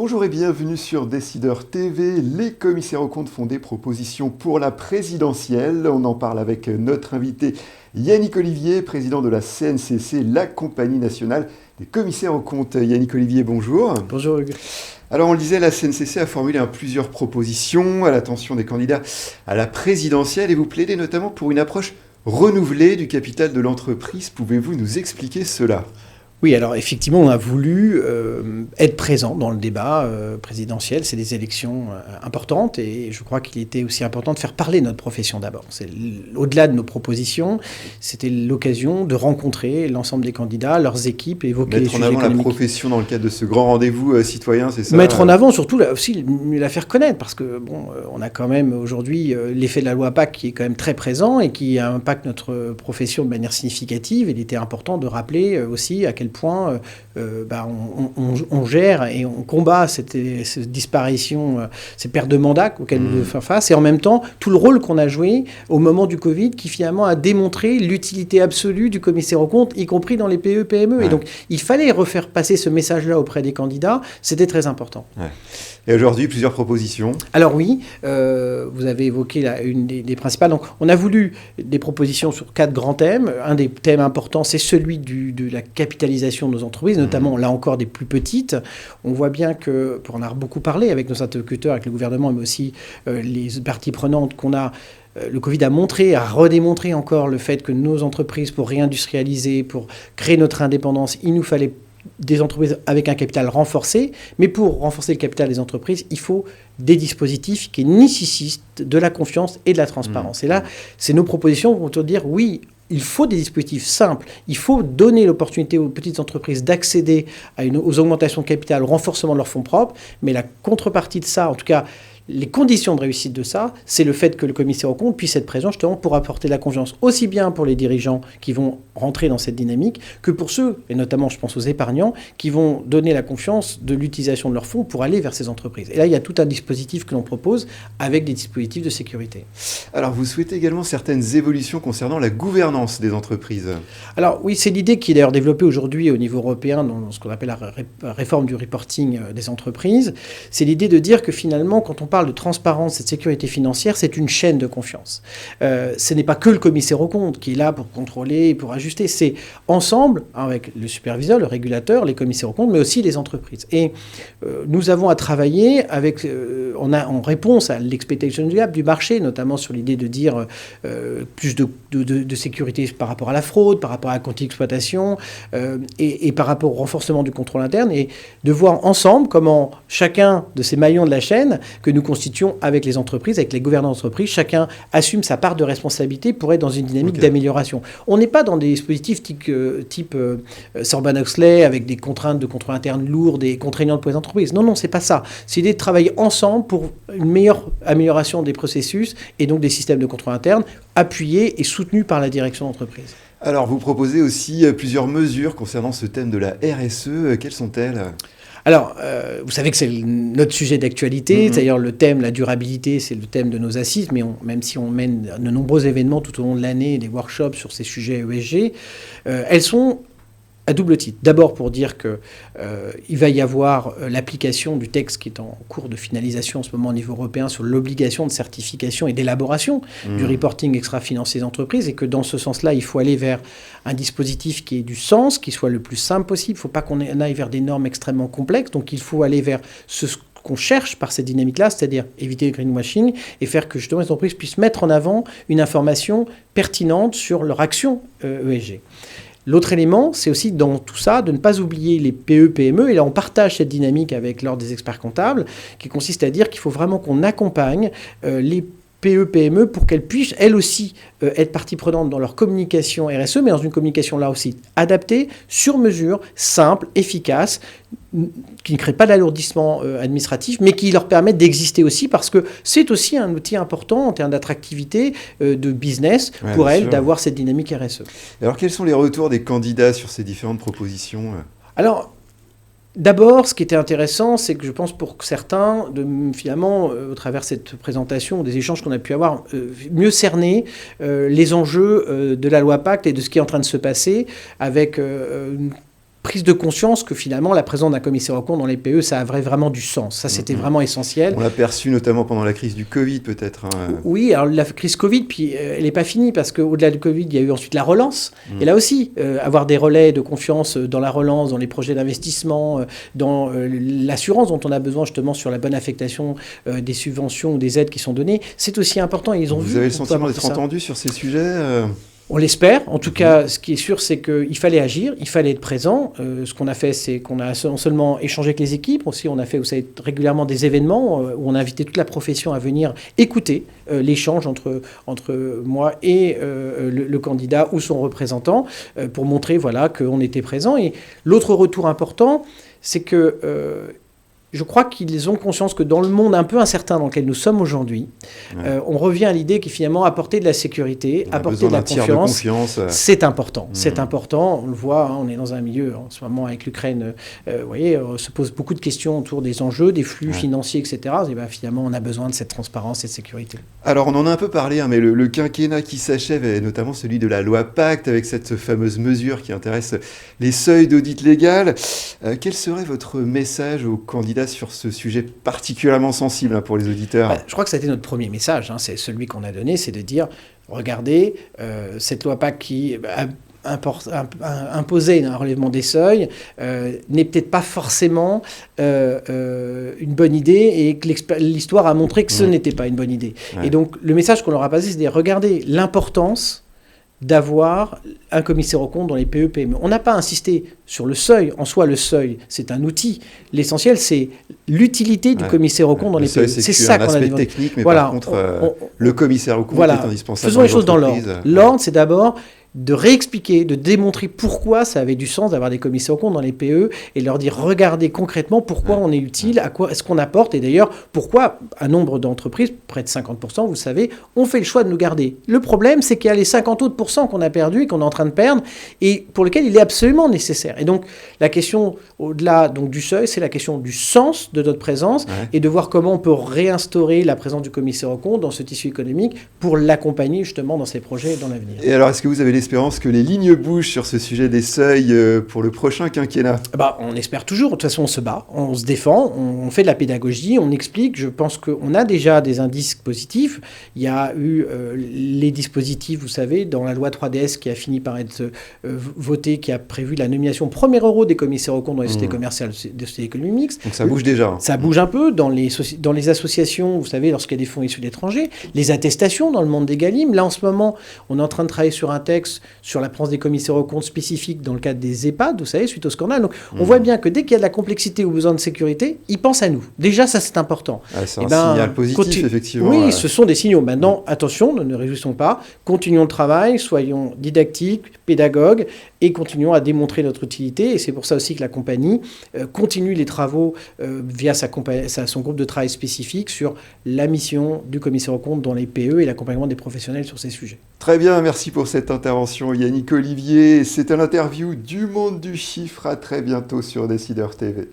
Bonjour et bienvenue sur Décideur TV. Les commissaires aux comptes font des propositions pour la présidentielle. On en parle avec notre invité Yannick Olivier, président de la CNCC, la Compagnie nationale des commissaires aux comptes. Yannick Olivier, bonjour. Bonjour Hugues. Alors on le disait, la CNCC a formulé plusieurs propositions à l'attention des candidats à la présidentielle et vous plaidez notamment pour une approche renouvelée du capital de l'entreprise. Pouvez-vous nous expliquer cela ? Oui, alors effectivement, on a voulu être présent dans le débat présidentiel. C'est des élections importantes et je crois qu'il était aussi important de faire parler notre profession d'abord. Au-delà de nos propositions, c'était l'occasion de rencontrer l'ensemble des candidats, leurs équipes, et évoquer les sujets économiques. Mettre en avant la profession dans le cadre de ce grand rendez-vous citoyen, c'est ça ? Mettre en avant surtout aussi la faire connaître, parce que bon, on a quand même aujourd'hui l'effet de la loi PAC qui est quand même très présent et qui impacte notre profession de manière significative. Il était important de rappeler aussi à quel point on gère et on combat cette disparition, ces pertes de mandat auxquelles nous devons faire face, et en même temps tout le rôle qu'on a joué au moment du Covid, qui finalement a démontré l'utilité absolue du commissaire aux comptes, y compris dans les PME. Ouais. Et donc il fallait refaire passer ce message-là auprès des candidats, c'était très important. Ouais. Et aujourd'hui, plusieurs propositions. Alors oui, vous avez évoqué une des principales. Donc, on a voulu des propositions sur 4 grands thèmes. Un des thèmes importants, c'est celui de la capitalisation de nos entreprises, notamment là encore des plus petites. On voit bien que, pour en avoir beaucoup parlé avec nos interlocuteurs, avec le gouvernement, mais aussi les parties prenantes qu'on a, le Covid a redémontré encore le fait que nos entreprises, pour réindustrialiser, pour créer notre indépendance, il nous fallait des entreprises avec un capital renforcé, mais pour renforcer le capital des entreprises, il faut des dispositifs qui nécessitent de la confiance et de la transparence. Et là, c'est nos propositions vont te dire oui, il faut des dispositifs simples, il faut donner l'opportunité aux petites entreprises d'accéder aux augmentations de capital, au renforcement de leurs fonds propres, mais la contrepartie de ça, en tout cas les conditions de réussite de ça, c'est le fait que le commissaire aux comptes puisse être présent justement pour apporter de la confiance, aussi bien pour les dirigeants qui vont rentrer dans cette dynamique, que pour ceux, et notamment je pense aux épargnants, qui vont donner la confiance de l'utilisation de leurs fonds pour aller vers ces entreprises. Et là, il y a tout un dispositif que l'on propose avec des dispositifs de sécurité. Alors, vous souhaitez également certaines évolutions concernant la gouvernance des entreprises ? Alors oui, c'est l'idée qui est d'ailleurs développée aujourd'hui au niveau européen dans ce qu'on appelle la réforme du reporting des entreprises. C'est l'idée de dire que finalement, quand on parle de transparence et de sécurité financière, c'est une chaîne de confiance. Ce n'est pas que le commissaire aux comptes qui est là pour contrôler et pour ajuster. C'est ensemble, avec le superviseur, le régulateur, les commissaires aux comptes, mais aussi les entreprises. Et nous avons à travailler avec, en réponse à l'expectation gap du marché, notamment sur l'idée de dire plus de sécurité par rapport à la fraude, par rapport à la quantité d'exploitation et par rapport au renforcement du contrôle interne, et de voir ensemble comment chacun de ces maillons de la chaîne que nous constituons avec les entreprises, avec les gouvernants d'entreprise, chacun assume sa part de responsabilité pour être dans une dynamique d'amélioration. On n'est pas dans des dispositifs type Sarbanes-Oxley avec des contraintes de contrôle interne lourdes et contraignantes pour les entreprises. Non, c'est pas ça. C'est l'idée de travailler ensemble pour une meilleure amélioration des processus et donc des systèmes de contrôle interne appuyés et soutenus par la direction d'entreprise. Alors, vous proposez aussi plusieurs mesures concernant ce thème de la RSE. Quelles sont-elles ? Alors, vous savez que c'est notre sujet d'actualité. D'ailleurs, le thème, la durabilité, c'est le thème de nos assises. Mais même si on mène de nombreux événements tout au long de l'année, des workshops sur ces sujets ESG, elles sont à double titre. D'abord pour dire qu'il va y avoir l'application du texte qui est en cours de finalisation en ce moment au niveau européen sur l'obligation de certification et d'élaboration du reporting extra-financier des entreprises, et que dans ce sens-là, il faut aller vers un dispositif qui ait du sens, qui soit le plus simple possible. Il ne faut pas qu'on aille vers des normes extrêmement complexes. Donc il faut aller vers ce qu'on cherche par cette dynamique-là, c'est-à-dire éviter le greenwashing et faire que justement les entreprises puissent mettre en avant une information pertinente sur leur action ESG. L'autre élément, c'est aussi dans tout ça de ne pas oublier les PME. Et là, on partage cette dynamique avec l'Ordre des experts comptables, qui consiste à dire qu'il faut vraiment qu'on accompagne les PME pour qu'elles puissent, elles aussi, être partie prenante dans leur communication RSE, mais dans une communication là aussi adaptée, sur mesure, simple, efficace, qui ne crée pas d'alourdissement administratif, mais qui leur permet d'exister aussi, parce que c'est aussi un outil important en termes d'attractivité de business pour elles, d'avoir cette dynamique RSE. Alors, quels sont les retours des candidats sur ces différentes propositions ? Alors, d'abord, ce qui était intéressant, c'est que je pense pour certains, finalement, au travers de cette présentation, des échanges qu'on a pu avoir, mieux cerner les enjeux de la loi Pacte et de ce qui est en train de se passer avec une prise de conscience que finalement la présence d'un commissaire aux comptes dans les PE, ça avait vraiment du sens. Ça, c'était vraiment essentiel. On l'a perçu notamment pendant la crise du Covid, peut-être. Oui, alors la crise Covid, puis elle n'est pas finie parce qu'au-delà du Covid, il y a eu ensuite la relance. Et là aussi, avoir des relais de confiance dans la relance, dans les projets d'investissement, dans l'assurance dont on a besoin justement sur la bonne affectation des subventions ou des aides qui sont données, c'est aussi important. Vous avez le sentiment d'être entendu sur ces sujets On l'espère. En tout cas, ce qui est sûr, c'est qu'il fallait agir, il fallait être présent. Ce qu'on a fait, c'est qu'on a non seulement échangé avec les équipes, aussi on a fait, vous savez, régulièrement des événements où on a invité toute la profession à venir écouter l'échange entre moi et le candidat ou son représentant pour montrer voilà, qu'on était présent. Et l'autre retour important, c'est que je crois qu'ils ont conscience que dans le monde un peu incertain dans lequel nous sommes aujourd'hui, on revient à l'idée qu'il finalement apporter de la sécurité, apporter de la confiance, c'est important. C'est important, on le voit, hein, on est dans un milieu en ce moment avec l'Ukraine, vous voyez, on se pose beaucoup de questions autour des enjeux, des flux financiers, etc. Et ben, finalement, on a besoin de cette transparence et de sécurité. Alors, on en a un peu parlé, hein, mais le quinquennat qui s'achève, et notamment celui de la loi Pacte, avec cette fameuse mesure qui intéresse les seuils d'audit légal. Quel serait votre message aux candidats sur ce sujet particulièrement sensible pour les auditeurs? Je crois que ça a été notre premier message, hein, c'est celui qu'on a donné, c'est de dire, regardez, cette loi PAC qui imposait un relèvement des seuils n'est peut-être pas forcément une bonne idée et que l'histoire a montré que ce n'était pas une bonne idée. Et donc le message qu'on leur a passé, c'est de dire, regardez l'importance d'avoir un commissaire aux comptes dans les PE-PME. On n'a pas insisté sur le seuil. En soi, le seuil, c'est un outil. L'essentiel, c'est l'utilité du commissaire aux comptes dans les PE. C'est ça qu'on a dit. Technique, mais voilà, par contre, le commissaire aux comptes est indispensable. Faisons les choses dans l'ordre. L'ordre, c'est d'abord de réexpliquer, de démontrer pourquoi ça avait du sens d'avoir des commissaires aux comptes dans les PE et leur dire, regardez concrètement pourquoi on est utile, à quoi est-ce qu'on apporte, et d'ailleurs, pourquoi un nombre d'entreprises, près de 50%, vous savez, ont fait le choix de nous garder. Le problème, c'est qu'il y a les 50 autres pourcents qu'on a perdus et qu'on est en train de perdre, et pour lesquels il est absolument nécessaire. Et donc, la question, au-delà donc, du seuil, c'est la question du sens de notre présence, et de voir comment on peut réinstaurer la présence du commissaire aux comptes dans ce tissu économique pour l'accompagner justement dans ses projets dans l'avenir. Et alors, est-ce que vous avez l'espérance que les lignes bougent sur ce sujet des seuils pour le prochain quinquennat? On espère toujours. De toute façon, on se bat, on se défend, on fait de la pédagogie, on explique. Je pense qu'on a déjà des indices positifs. Il y a eu les dispositifs, vous savez, dans la loi 3DS qui a fini par être votée, qui a prévu la nomination au premier euro des commissaires aux comptes dans les sociétés commerciales de sociétés économiques mixtes. Donc ça bouge déjà. Ça bouge un peu dans les associations, vous savez, lorsqu'il y a des fonds issus de l'étranger, les attestations dans le monde des Galim. Là, en ce moment, on est en train de travailler sur un texte sur la présence des commissaires aux comptes spécifiques dans le cadre des EHPAD, vous savez, suite au scandale. Donc, on voit bien que dès qu'il y a de la complexité ou besoin de sécurité, ils pensent à nous. Déjà, ça, c'est important. C'est un signal positif, effectivement. Oui, ce sont des signaux. Maintenant, attention, ne nous réjouissons pas. Continuons le travail, soyons didactiques, pédagogues, et continuons à démontrer notre utilité. Et c'est pour ça aussi que la compagnie continue les travaux via son groupe de travail spécifique sur la mission du commissaire aux comptes dans les PE et l'accompagnement des professionnels sur ces sujets. Très bien, merci pour cette intervention Yannick Olivier. C'était l'interview du Monde du Chiffre. À très bientôt sur Décideur TV.